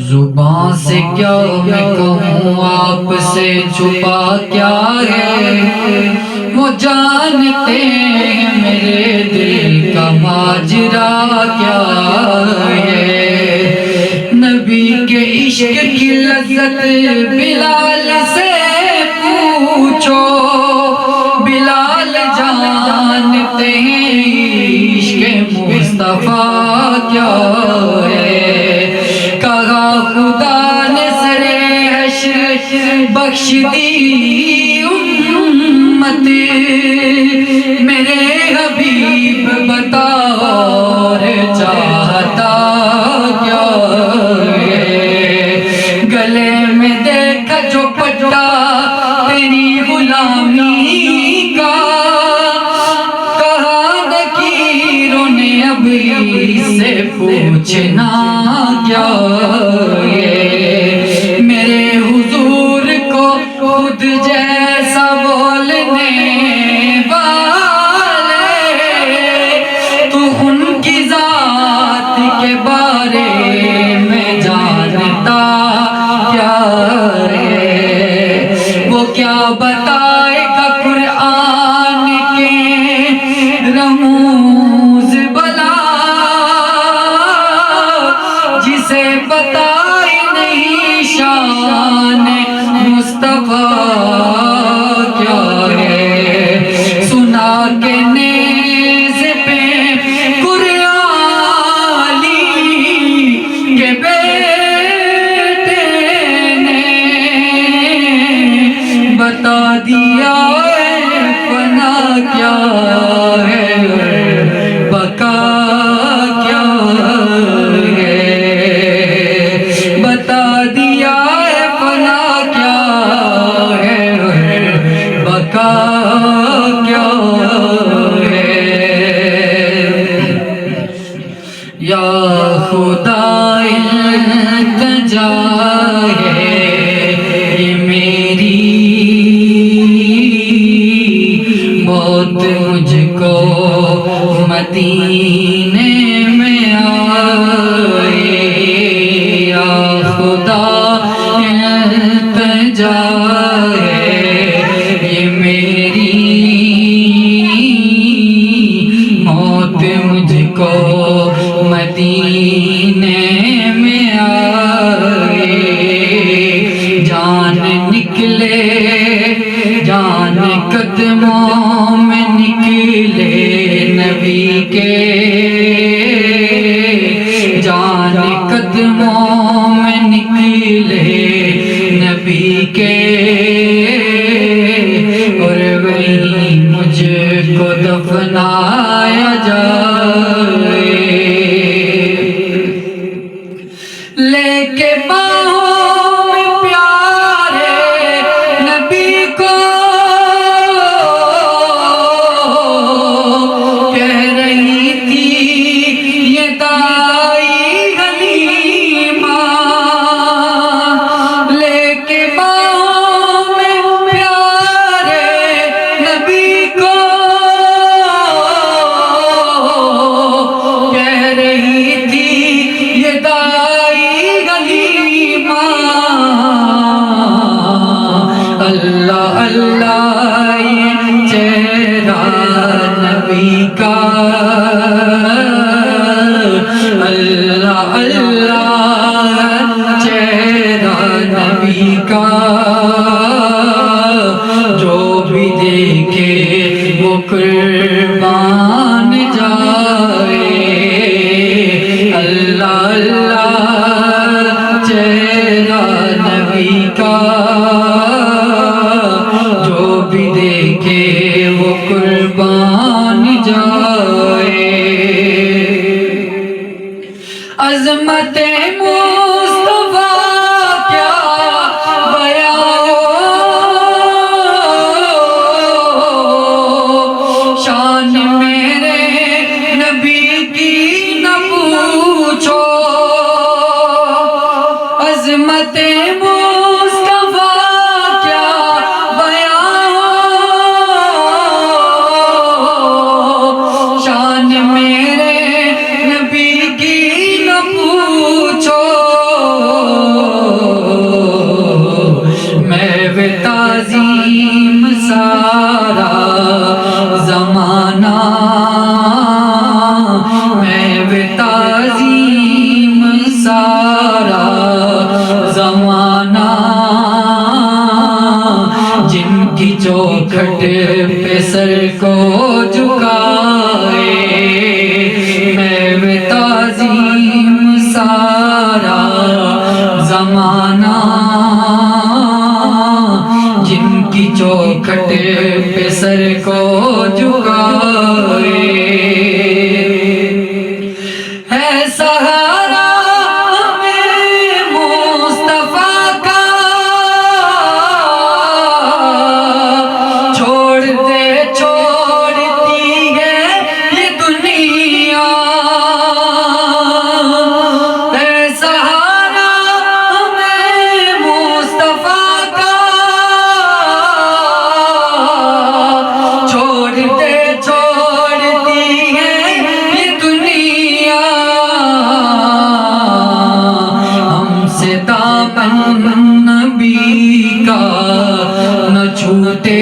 زبان سے کیا میں کہوں آپ سے چھپا کیا ہے، وہ جانتے ہیں میرے دل کا ماجرا کیا ہے۔ نبی کے عشق کی لذت بلال سے پوچھو، بلال جانتے ہیں عشق مصطفیٰ کیا ہے۔ کہا خدا نے سرے حشر بخش دی امت، میرے حبیب بتا اور چاہتا کیا ہے۔ گلے میں دیکھا جو پٹا تیری غلامی کا، کہا نکیروں نے اب سے پوچھنا کیا ہے۔ میرے حضور کو خود جیسا بولنے والے، تو ان کی ذات کے بارے میں جانتا کیا ہے۔ وہ کیا بتائے گا قرآن کے رموز بلا، جسے بتائے نہیں شان مصطفیٰ کیا ہے۔ سنا کے نیز پہ قرآن کے بیٹے نے بتا دیا فنا کیا ہے، بقا کیا ہے، بتا دیا فنا کیا ہے، بقا کیا ہے۔ یا خدا التجا ہے یہ میری، موت مجھ کو مدینے میں آئے۔ یا خدا التجا ہے یہ میری، موت مجھ کو مدینے میں آئے۔ جان نکلے جان قدموں میں نکلے نبی کے، جان قدموں میں نکلے نبی کے، اور وہیں مجھ کو دفنایا جائے۔ لے کے باہوں میں پیارے نبی کو، کہہ رہی تھی یہ دائی حلیمہ، لے کے باہوں میں پیارے نبی کو، کہہ رہی تھی یہ دائی حلیمہ۔ اللہ اللہ یہ چہرہ نبی کا، اللہ اللہ چہرہ نبی کا، جو بھی دیکھے وہ قربان جائے۔ اللہ اللہ چہرہ نبی کا، جو بھی دیکھے وہ قربان جائے۔ عظمت مصطفیٰ کیا بیان ہو، شان میرے نبی کی نہ پوچھو۔ عظمت مصطفیٰ کیا بیان ہو، شان میرے نبی میں وہ تعظیم سارا زمانہ جن کی چوکھٹ پہ سر کو جھکائے میں وہ تعظیم سارا زمانہ جن کی چوکھٹ پہ سر کو جھکائے ہے سہارا ہمیں مصطفیٰ کا چھوڑتی ہے یہ دنیا ہے سہارا ہمیں مصطفیٰ کا چھوڑتی ہے یہ دنیا ہم سے دامن نبی کا نہ چھوٹے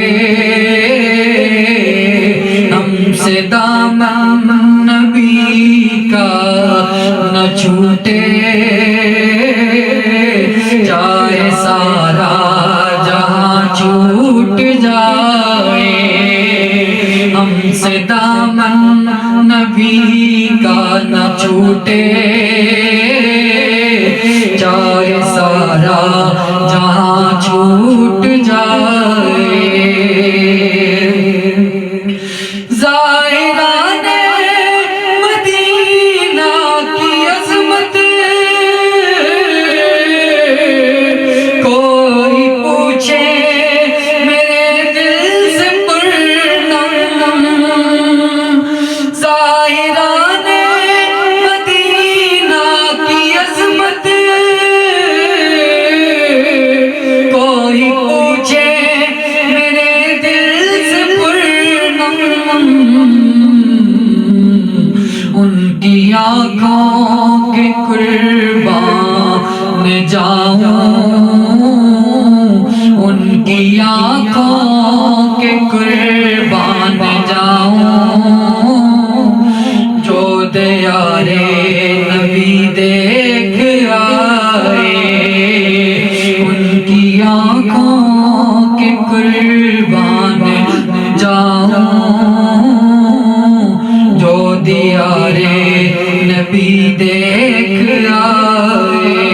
ہم سے دامن نبی کا نہ چھوٹے چاہے سارا جہاں چھوٹ جائے ہم سے دامن نبی کا نہ چھوٹے چاہے سارا جہاں چھوٹ جائے زائران مدینہ کی عظمت کوئی پوچھے میرے دل سے پرنم زائران مدینہ کی عظمت کوئی پوچھے میرے دل سے پرنم ان کی آنکھوں کے قربان جاؤں ان کی آنکھوں کے قربان جاؤں جو دیارے نبی دیکھ آئے ان کی آنکھوں کے قربان جاؤں جو دیارے نبی دیکھ آئے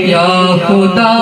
یا خدا